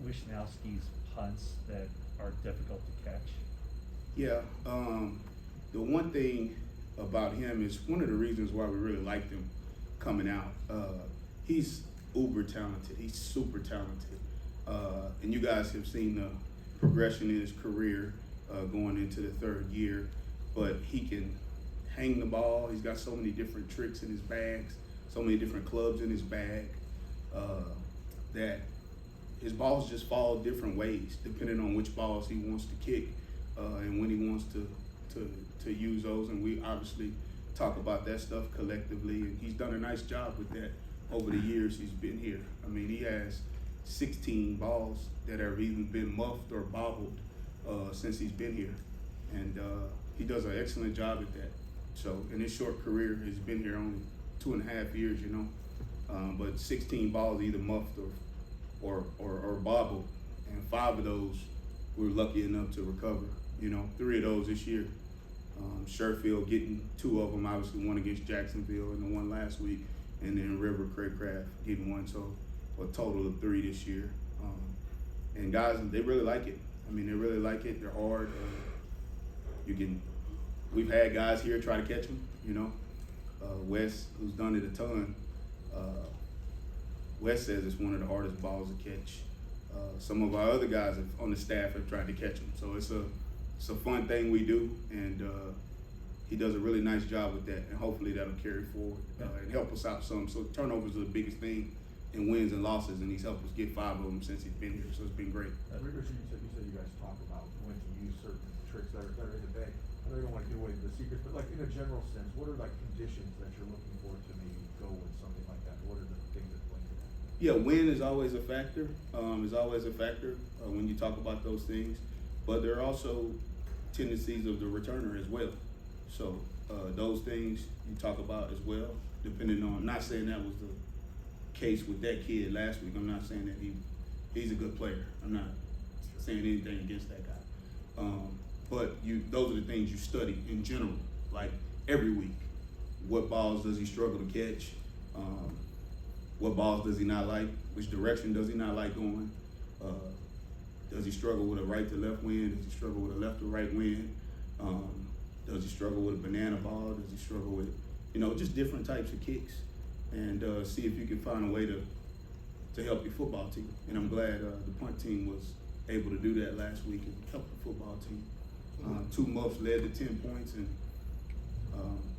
Wishnowsky's punts that are difficult to catch? Yeah, the one thing about him is one of the reasons why we really liked him coming out. He's uber talented. He's super talented. And you guys have seen the progression in his career going into the third year. But he can hang the ball. He's got so many different tricks in his bags, so many different clubs in his bag, that his balls just fall different ways depending on which balls he wants to kick and when he wants to use those. And we obviously talk about that stuff collectively, and he's done a nice job with that over the years he's been here. I mean, he has 16 balls that have even been muffed or bobbled since he's been here, and he does an excellent job at that. So in his short career, he's been here only 2.5 years, you know, but 16 balls either muffed or bobbled, and 5 of those we were lucky enough to recover. You know, 3 of those this year. Sherfield getting 2 of them, obviously one against Jacksonville and the one last week, and then River Craycraft getting 1, so a total of 3 this year. And guys, they really like it. I mean, they really like it. They're hard. We've had guys here try to catch them, you know. Wes, who's done it a ton, Wes says it's one of the hardest balls to catch. Some of our other guys on the staff have tried to catch them, so it's a fun thing we do, and he does a really nice job with that, and hopefully that'll carry forward and help us out some. So turnovers are the biggest thing in wins and losses, and he's helped us get 5 of them since he's been here, so it's been great. Richard, you said you guys talk about when to use certain tricks that are in the bag. I know you don't want to give away the secrets, but like in a general sense, what are like conditions that you're looking for to maybe go with something like that? What are the things that play into that? Yeah, win is always a factor. When you talk about those things, but there are also tendencies of the returner as well. So those things you talk about as well, depending on. I'm not saying that was the case with that kid last week. I'm not saying that he's a good player. I'm not saying anything against that guy. But those are the things you study in general, like every week. What balls does he struggle to catch? What balls does he not like? Which direction does he not like going? Does he struggle with a right to left wind? Does he struggle with a left to right wind? Does he struggle with a banana ball? Does he struggle with, just different types of kicks? And see if you can find a way to help your football team. And I'm glad the punt team was able to do that last week and help the football team. 2 muffs led to 10 points, and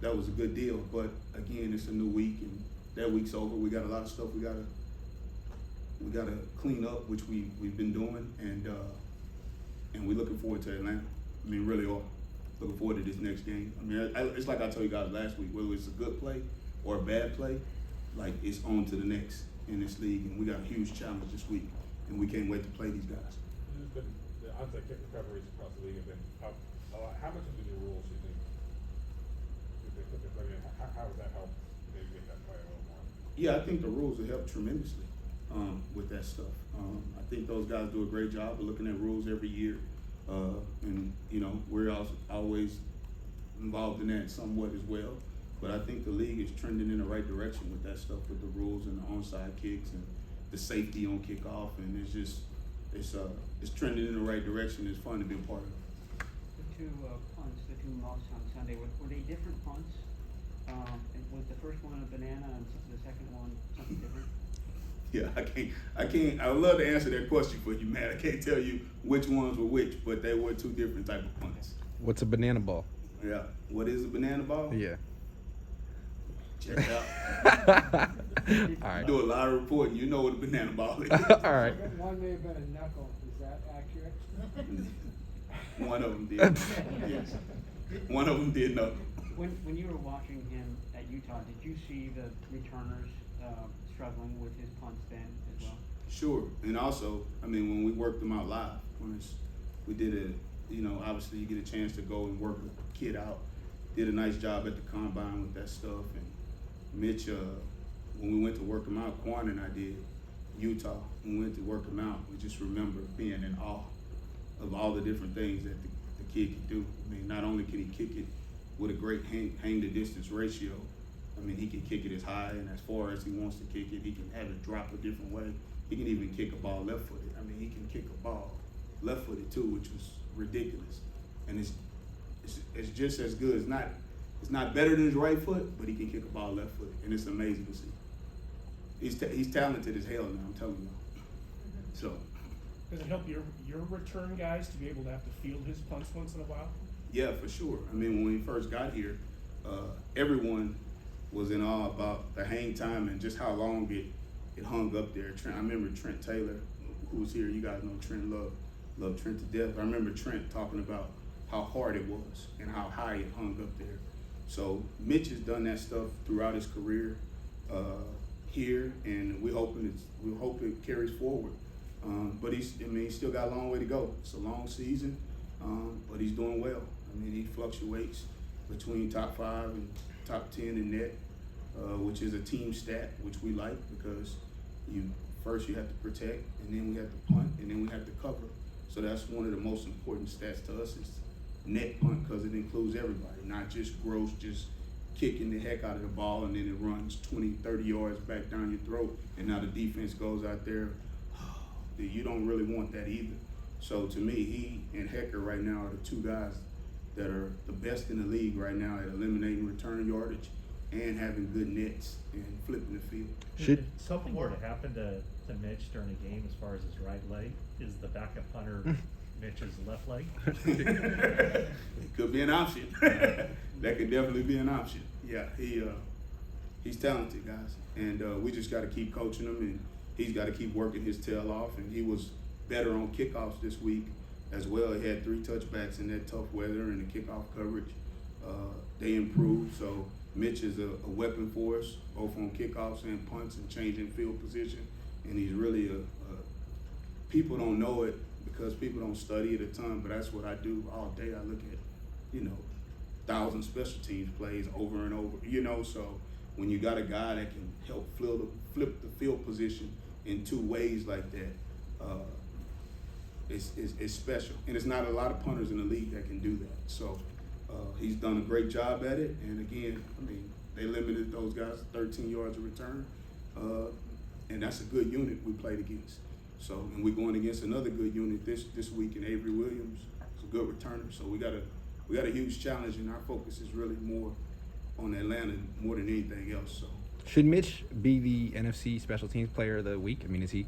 that was a good deal. But again, it's a new week, and that week's over. We got a lot of stuff we gotta clean up, which we've been doing, and we're looking forward to Atlanta. I mean, really are looking forward to this next game. I mean, it's like I told you guys last week, whether it's a good play or a bad play, like it's on to the next in this league, and we got a huge challenge this week, and we can't wait to play these guys. The onside kick recoveries across the league have been up a lot. How much of the new rules do you think they put in? How does that help maybe make that play a little more? Yeah, I think the rules have helped tremendously with that stuff. I think those guys do a great job of looking at rules every year, and we're also always involved in that somewhat as well. But I think the league is trending in the right direction with that stuff, with the rules and the onside kicks and the safety on kickoff, and it's trending in the right direction. It's fun to be a part of. The 2 punts, the 2 muffs on Sunday, were they different punts? Was the first one a banana and the second one something different? Yeah, I would love to answer that question for you, man. I can't tell you which ones were which, but they were 2 different type of punts. What's a banana ball? Yeah, what is a banana ball? Yeah. Check it out. All right. Do a lot of reporting. You know what a banana ball is. All right. One may have been a knuckle. Is that accurate? One of them did. Yes. One of them did know. When you were watching him at Utah, did you see the returners struggling with his punts then as well? Sure, and also, I mean, when we worked them out live, we did it. Obviously you get a chance to go and work a kid out. Did a nice job at the combine with that stuff. And Mitch, when we went to work him out, Cohn and I did, Utah, when we went to work him out, we just remember being in awe of all the different things that the kid can do. I mean, not only can he kick it with a great hang to distance ratio, I mean, he can kick it as high and as far as he wants to kick it. He can have it drop a different way. He can even kick a ball left-footed. I mean, he can kick a ball left-footed too, which was ridiculous. And it's just as good. It's not better than his right foot, but he can kick a ball left-footed, and it's amazing to see. He's talented as hell now. I'm telling you. So. Does it help your return guys to be able to have to field his punts once in a while? Yeah, for sure. I mean, when we first got here, everyone was in awe about the hang time and just how long it hung up there. I remember Trent Taylor, who was here. You guys know Trent, love Trent to death. I remember Trent talking about how hard it was and how high it hung up there. So Mitch has done that stuff throughout his career here, and we hope it carries forward. But he's still got a long way to go. It's a long season, but he's doing well. I mean, he fluctuates between top 5 and top 10 in net, which is a team stat, which we like because first you have to protect, and then we have to punt, and then we have to cover. So that's one of the most important stats to us is net punt because it includes everybody, not just gross, just kicking the heck out of the ball and then it runs 20, 30 yards back down your throat, and now the defense goes out there. You don't really want that either. So to me, he and Hecker right now are the two guys that are the best in the league right now at eliminating return yardage and having good nets and flipping the field. Should- If something were to happen to Mitch during a game as far as his right leg, is the backup punter Mitch's left leg? It could be an option. That could definitely be an option. Yeah, he's talented, guys, and we just got to keep coaching him, and he's got to keep working his tail off. And he was better on kickoffs this week as well. He had 3 touchbacks in that tough weather and the kickoff coverage. They improved, so Mitch is a weapon for us, both on kickoffs and punts and changing field position. And he's really people don't know it because people don't study it a ton, but that's what I do all day. I look at, 1,000 special teams plays over and over, so when you got a guy that can help flip the field position in 2 ways like that, it's special. And it's not a lot of punters in the league that can do that. So he's done a great job at it. And again, they limited those guys to 13 yards of return. And that's a good unit we played against. So, and we're going against another good unit this week in Avery Williams. It's a good returner. So we got a huge challenge, and our focus is really more on Atlanta more than anything else. So Should Mitch be the NFC Special Teams Player of the Week? I mean, do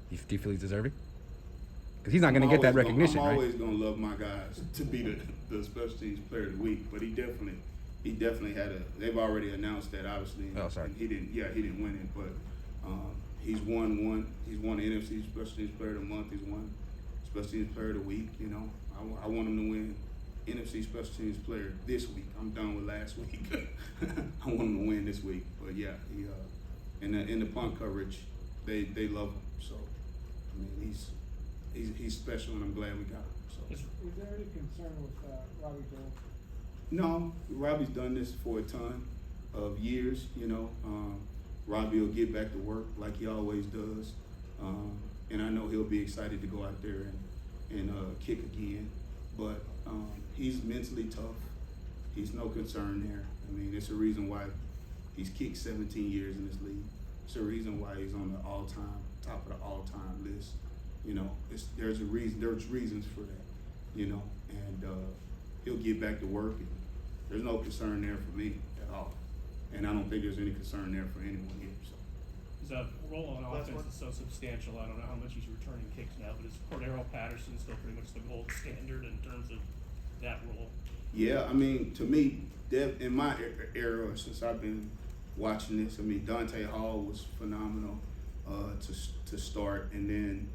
you feel he's deserving? Because he's not going to get that recognition, I'm right? always going to love my guys to be the Special Teams Player of the Week, but he definitely had they've already announced that, obviously. Oh, sorry. And he didn't win it, but he's won the NFC Special Teams Player of the Month. He's won Special Teams Player of the Week. I want him to win NFC Special Teams Player this week. I'm done with last week. I want him to win this week. But yeah, he in the punt coverage, they love him. So he's special, and I'm glad we got him. So Is there any concern with Robbie Gould? no, Robbie's done this for a ton of years. Robbie will get back to work like he always does, and I know he'll be excited to go out there and kick again. But he's mentally tough. He's no concern there. It's a reason why he's kicked 17 years in this league. It's a reason why he's on the top of the all-time list. There's reasons for that. And he'll get back to work. And there's no concern there for me at all. And I don't think there's any concern there for anyone here. So. His role on offense is so substantial. I don't know how much he's returning kicks now, but is Cordarrelle Patterson still pretty much the gold standard in terms of that role? Yeah, to me, in my era, since I've been watching this, Dante Hall was phenomenal to start, and then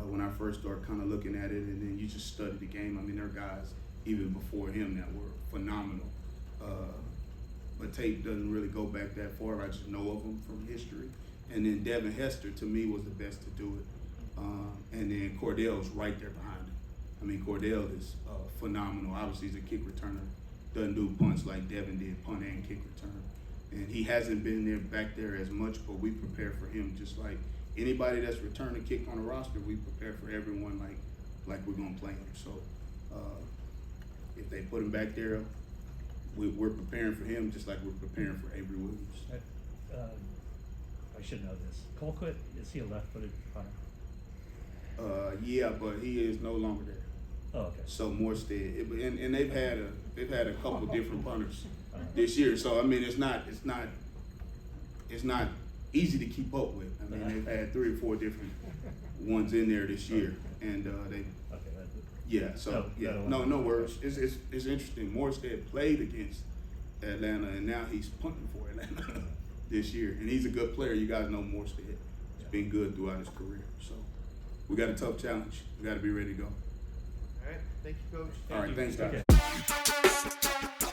when I first started kind of looking at it, and then you just study the game. There are guys even before him that were phenomenal. But tape doesn't really go back that far. I just know of them from history. And then Devin Hester, to me, was the best to do it. And then Cordarrelle's right there behind him. Cordarrelle is phenomenal. Obviously, he's a kick returner. Doesn't do punts like Devin did, punt and kick return. And he hasn't been there back there as much, but we prepare for him just like anybody that's returning a kick on the roster. We prepare for everyone like we're going to play him. So if they put him back there, we're preparing for him just like we're preparing for Avery Williams. I should know this. Colquitt, is he a left-footed punter? Yeah, but he is no longer there. Oh, okay. So Morstead, and they've had a couple different punters this year. So I mean, it's not easy to keep up with. I mean, they've had 3 or 4 different ones in there this year, and they. Okay, that's it. Yeah, so no worries. It's interesting. Morstead played against Atlanta, and now he's punting for Atlanta this year, and he's a good player. You guys know Morstead. He's been good throughout his career. So we got a tough challenge. We got to be ready to go. All right, thank you, Coach. All right, thanks, guys. Okay.